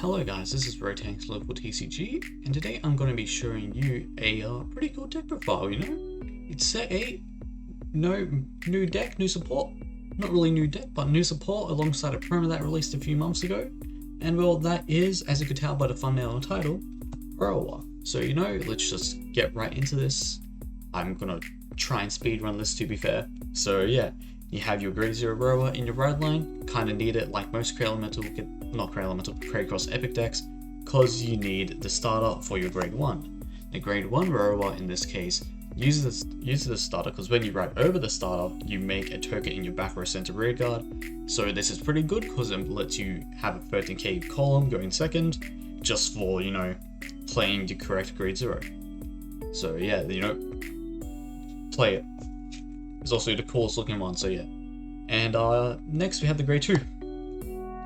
Hello guys, this is Rotenks local TCG, and today I'm going to be showing you a pretty cool deck profile, It's set 8, no new deck, new support, not really new deck, but new support alongside a promo that released a few months ago, and well, that is, as you could tell by the thumbnail and title, Rorowa. So let's just get right into this. I'm going to try and speedrun this to be fair. So yeah, you have your grade 0 Rorowa in your red line, kind of need it like most Crate Cross Epic decks, cause you need the starter for your grade 1. The grade 1 Rorowa in this case uses the starter because when you write over the starter, you make a token in your back row center rear guard. So this is pretty good because it lets you have a 13k column going second, just for, playing the correct grade 0. So yeah, play it. It's also the coolest looking one, so yeah. And next we have the grade 2.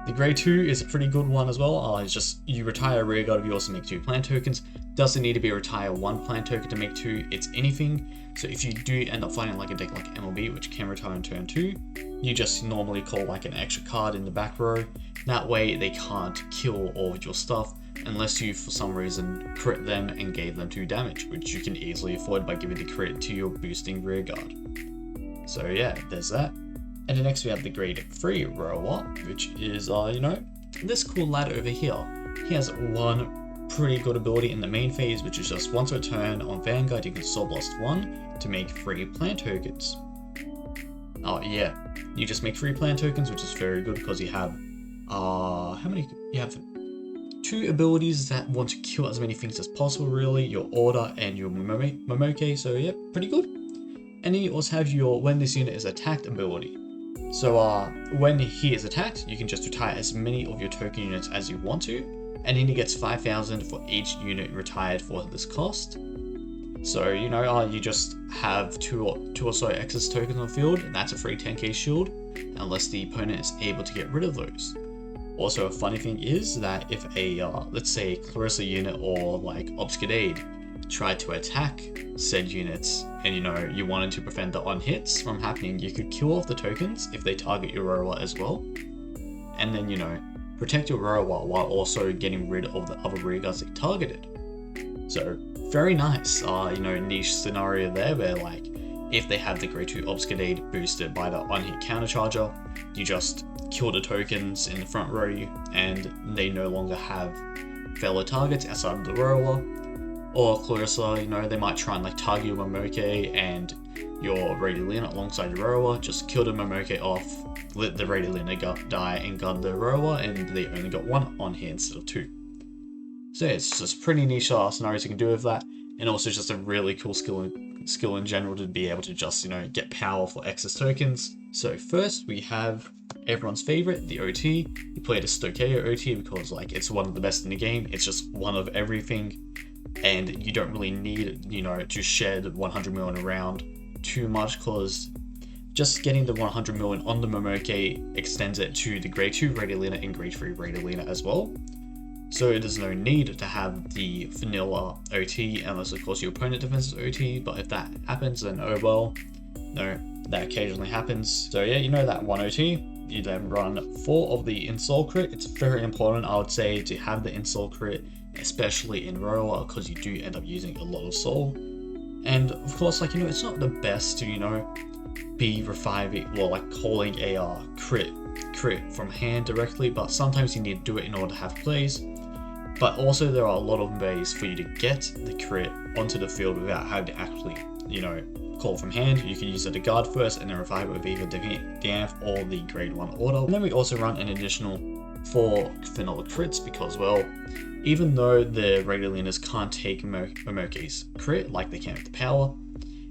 The grade 2 is a pretty good one as well. It's just you retire a rear guard of yours to make 2 plant tokens. Doesn't need to be retire 1 plant token to make 2, it's anything. So if you do end up finding like a deck like MLB, which can retire in turn 2, you just normally call like an extra card in the back row. That way they can't kill all of your stuff unless you for some reason crit them and gave them 2 damage, which you can easily avoid by giving the crit to your boosting rear guard. So yeah, there's that. And then next we have the grade 3 Rorowa, which is, this cool lad over here. He has one pretty good ability in the main phase, which is just once a turn on Vanguard, you can Soul Blast 1 to make 3 plant tokens. Oh yeah, you just make 3 plant tokens, which is very good because you have, you have 2 abilities that want to kill as many things as possible really, your Order and your Momoke, so yeah, pretty good. And then you also have your when this unit is attacked ability. So when he is attacked, you can just retire as many of your token units as you want to, and then he gets 5,000 for each unit retired for this cost. So you just have two or so excess tokens on the field, and that's a free 10k shield, unless the opponent is able to get rid of those. Also, a funny thing is that if a let's say Clarissa unit or like Obscurade tried to attack said units, and you wanted to prevent the on hits from happening, you could kill off the tokens if they target your Rorowa as well, and then protect your Rorowa while also getting rid of the other rear guards they targeted. So very nice, niche scenario there where like if they have the grade 2 Obscurade boosted by the on hit countercharger, you just kill the tokens in the front row and they no longer have fellow targets outside of the Rorowa. Or Clarissa, they might try and like target your Momoke and your Radiolina alongside your Rorowa, just kill the Momoke off, let the Radiolina die and gun the Rorowa, and they only got 1 on here instead of 2. So yeah, it's just pretty niche scenarios you can do with that, and also just a really cool skill in general to be able to just, get power for excess tokens. So first we have everyone's favorite, the OT. You play the Stokeo OT because like it's one of the best in the game, it's just one of everything. And you don't really need, to shed 100 million around too much, because just getting the 100 million on the Momoke extends it to the grade 2 Radiolina and grade 3 Radiolina as well. So there's no need to have the vanilla OT unless of course your opponent defenses OT, but if that happens then oh well. No, that occasionally happens. So yeah, that 1 OT. You then run 4 of the Insult Crit. It's very important, I would say, to have the Insult Crit, especially in Rorowa, because you do end up using a lot of soul. And of course, it's not the best to, be reviving or like calling a crit from hand directly, but sometimes you need to do it in order to have plays. But also there are a lot of ways for you to get the crit onto the field without having to actually, call from hand. You can use it to guard first and then revive it with either Damp or the grade 1 Order. And then we also run an additional 4 vanilla crits because, well, even though the Radiolinas can't take Momoke's crit like they can with the power,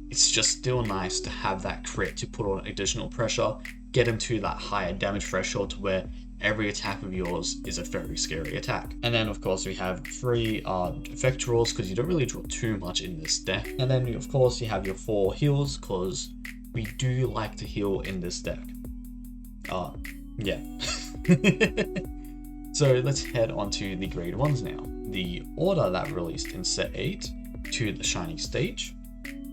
it's just still nice to have that crit to put on additional pressure, get them to that higher damage threshold to where every attack of yours is a very scary attack. And then of course we have 3 effect draws because you don't really draw too much in this deck. And then of course you have your 4 heals because we do like to heal in this deck. Yeah. So let's head on to the grade 1s now. The Order that released in set 8 to the Shining Stage.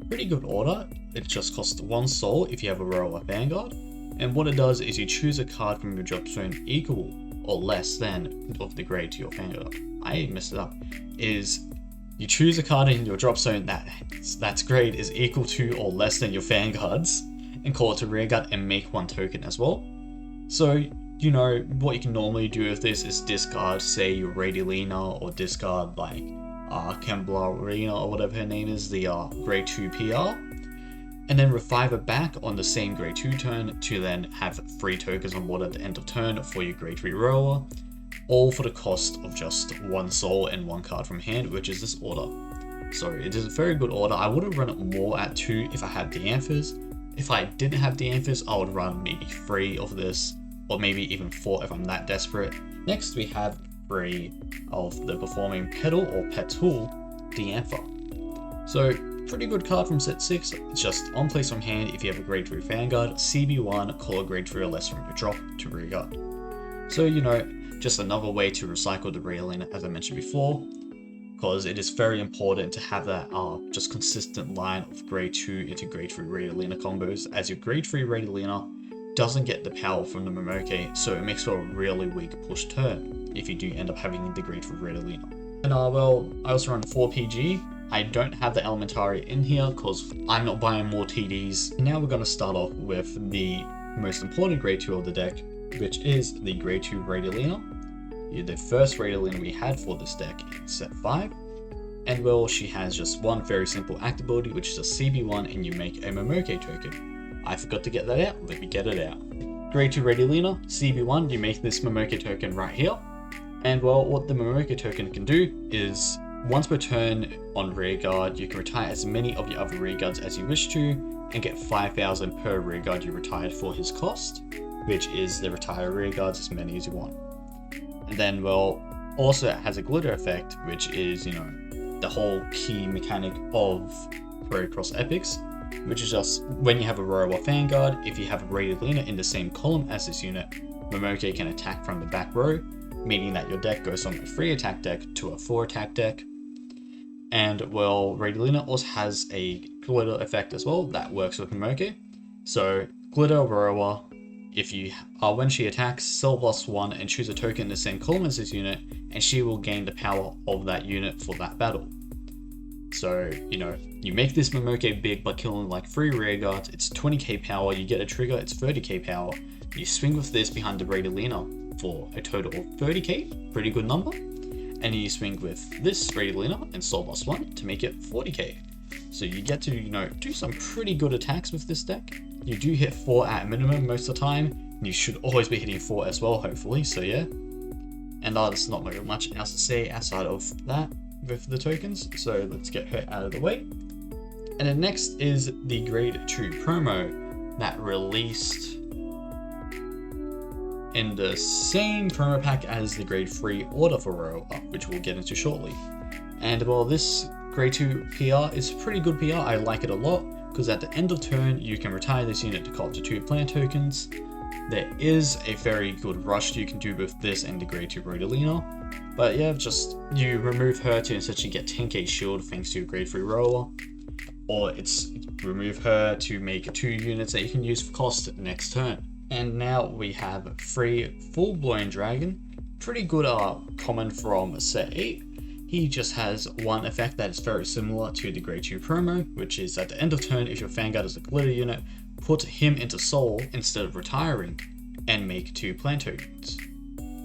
Pretty good Order. It just costs 1 soul if you have a Rorowa Vanguard. And what it does is you choose a card from your drop zone equal or less than of the grade to your Vanguard. I messed it up. Is you choose a card in your drop zone that's grade is equal to or less than your Vanguards, and call it a rearguard and make one token as well. So, you know, what you can normally do with this is discard, say, your Radiolina, or discard, like, Kemblarina, or whatever her name is, the grade 2 PR, and then revive it back on the same grade 2 turn to then have 3 tokens on board at the end of turn for your grade 3 Rorowa, all for the cost of just 1 soul and 1 card from hand, which is this order. So it is a very good order. I would have run it more at 2 if I had Dianthus. If I didn't have Dianthus, I would run maybe 3 of this, or maybe even 4 if I'm that desperate. Next we have 3 of the Performing Petal or Petal Diantha. So pretty good card from set 6. It's just on place from hand if you have a grade 3 Vanguard, CB1, call a grade 3 or less from your drop to rearguard. So, you know, just another way to recycle the Radiolina, as I mentioned before, because it is very important to have that just consistent line of grade 2 into grade 3 Radiolina combos, as your grade 3 Radiolina doesn't get the power from the Momoke, so it makes for a really weak push turn if you do end up having the grade 3 Radiolina. And well, I also run 4 PG. I don't have the Elementari in here because I'm not buying more TDs. Now we're going to start off with the most important grade 2 of the deck, which is the grade 2 Radiolina. The first Radiolina we had for this deck in set 5. And well, she has just one very simple act ability, which is a CB1, and you make a Momoke token. I forgot to get that out, let me get it out. Grade 2 Radiolina, CB1, you make this Momoke token right here. And well, what the Momoke token can do is, once per turn on rearguard, you can retire as many of your other rearguards as you wish to, and get 5,000 per rearguard you retired for his cost, which is the retire rearguards as many as you want. And then, well, also it has a glitter effect, which is, you know, the whole key mechanic of Pro Cross Epics, which is just when you have a Rorowa Vanguard, if you have a Radiolina in the same column as this unit, Momoke can attack from the back row, meaning that your deck goes from a 3 attack deck to a 4 attack deck. And well, Radiolina also has a glitter effect as well that works with Momoke. So glitter Rorowa, if you when she attacks, sell +1 and choose a token in the same column as this unit, and she will gain the power of that unit for that battle. So, you know, you make this Momoke big by killing like 3 rearguards, it's 20k power, you get a trigger, it's 30k power, you swing with this behind the Radiolina for a total of 30k, pretty good number, and you swing with this Radiolina and Soul +1 to make it 40k. So you get to, you know, do some pretty good attacks with this deck. You do hit 4 at minimum most of the time, and you should always be hitting 4 as well, hopefully, so yeah. And there's not very much else to say outside of that with the tokens, so let's get her out of the way. And then next is the grade 2 promo that released in the same promo pack as the grade 3 order for Rorowa, which we'll get into shortly. And well, this grade 2 PR is pretty good PR, I like it a lot, because at the end of turn you can retire this unit to call up to 2 plant tokens. There is a very good rush you can do with this and the grade 2 Radiolina, but yeah, just you remove her to essentially get 10k shield thanks to your grade 3 Rorowa, or it's remove her to make 2 units that you can use for cost next turn. And now we have 3 full-blown dragon, pretty good common from set 8. He just has one effect that is very similar to the grade 2 promo, which is at the end of turn, if your Vanguard is a glitter unit, put him into soul instead of retiring, and make 2 plant tokens.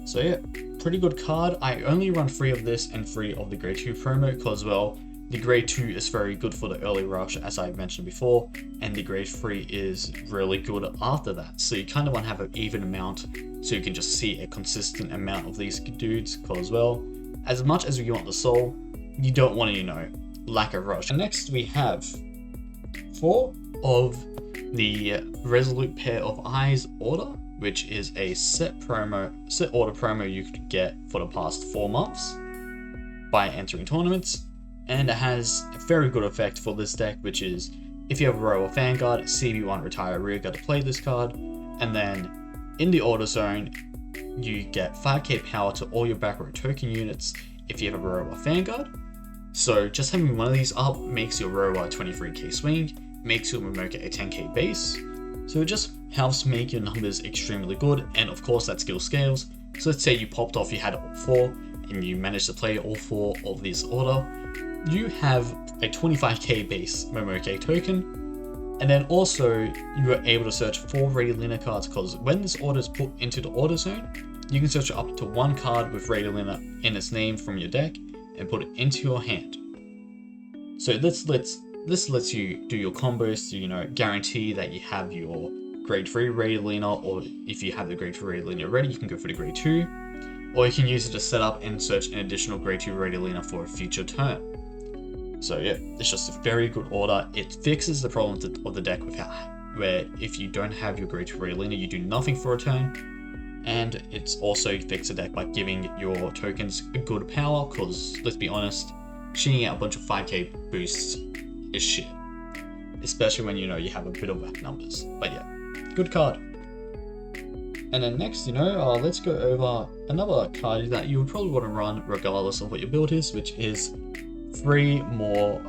So yeah, pretty good card. I only run 3 of this and 3 of the grade 2 promo because, well, the grade 2 is very good for the early rush, as I mentioned before, and the grade 3 is really good after that. So you kind of want to have an even amount so you can just see a consistent amount of these dudes, because, well, as much as you want the soul, you don't want to, you know, lack a rush. And next we have 4 of the Resolute Pair of Eyes order, which is a set order promo you could get for the past 4 months by entering tournaments. And it has a very good effect for this deck, which is if you have a Rorowa Vanguard, CB1 retire rearguard to play this card, and then in the order zone, you get 5k power to all your back row token units if you have a Rorowa Vanguard. So just having one of these up makes your Rorowa a 23k swing, makes your Momoke a 10k base. So it just helps make your numbers extremely good, and of course that skill scales. So let's say you popped off, you had all 4, and you managed to play all 4 of this order. You have a 25k base Momoke token, and then also you are able to search 4 Radiolina cards, because when this order is put into the order zone, you can search up to 1 card with Radiolina in its name from your deck and put it into your hand. So this lets you do your combos to, you know, guarantee that you have your grade 3 Radiolina, or if you have the grade 3 Radiolina already, you can go for the grade 2, or you can use it to set up and search an additional grade 2 Radiolina for a future turn. So yeah, it's just a very good order. It fixes the problems of the deck where if you don't have your grade 2 Radiolina, you do nothing for a turn, and it's also fixed the deck by giving your tokens a good power, because let's be honest, shooting out a bunch of 5k boosts is shit, especially when you know you have a bit of whack numbers. But yeah, good card. And then next, you know, let's go over another card that you would probably want to run regardless of what your build is, which is 3 more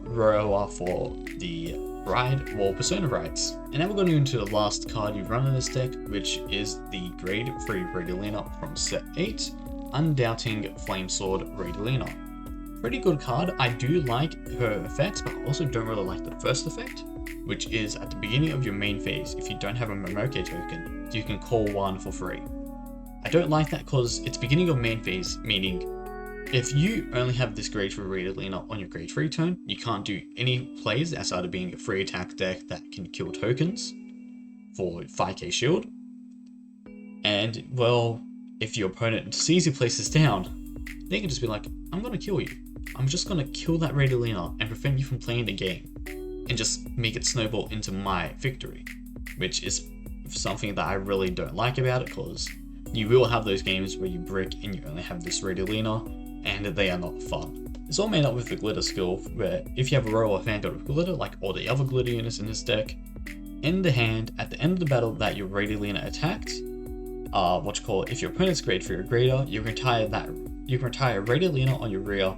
Rorowa for the Persona rides. And now we're going into the last card you run in this deck, which is the grade 3 Radiolina from set 8, Undoubting Flamesword Radiolina. Pretty good card. I do like her effects, but I also don't really like the first effect, which is at the beginning of your main phase, if you don't have a Momoke token, you can call 1 for free. I don't like that because it's beginning of main phase, meaning if you only have this grade 3 Radiolina on your grade 3 turn, you can't do any plays outside of being a free attack deck that can kill tokens for 5k shield. And well, if your opponent sees you place this down, they can just be like, I'm gonna kill you. I'm just gonna kill that Radiolina and prevent you from playing the game, and just make it snowball into my victory, which is something that I really don't like about it, because you will have those games where you brick and you only have this Radiolina, and they are not fun. It's all made up with the glitter skill, where if you have a Rorowa Vanguard with glitter, like all the other glitter units in this deck, in the hand, at the end of the battle that your Radiolina attacked, if your opponent's grade 3 or greater, you can retire Radiolina on your rear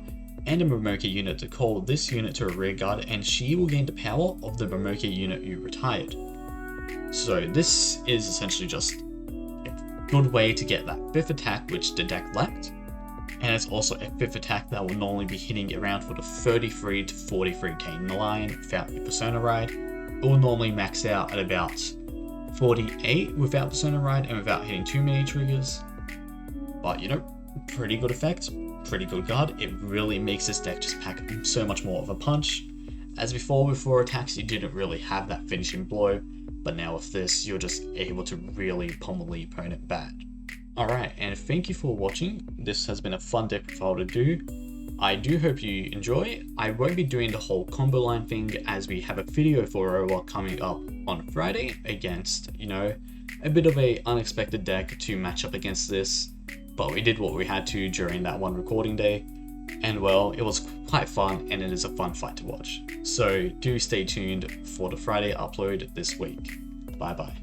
and a Momoke unit to call this unit to a rear guard, and she will gain the power of the Momoke unit you retired. So this is essentially just a good way to get that 5th attack which the deck lacked, and it's also a 5th attack that will normally be hitting around for the 33 to 43k line without your Persona ride. It will normally max out at about 48 without Persona ride and without hitting too many triggers. But you know, pretty good effect, pretty good card. It really makes this deck just pack so much more of a punch. As before with 4 attacks, you didn't really have that finishing blow, but now with this, you're just able to really pummel the opponent bad. Alright, and thank you for watching. This has been a fun deck profile to do. I do hope you enjoy. I won't be doing the whole combo line thing, as we have a video for Rorowa coming up on Friday against, you know, a bit of a unexpected deck to match up against this. But we did what we had to during that one recording day, and well, it was quite fun, and it is a fun fight to watch. So do stay tuned for the Friday upload this week. Bye bye.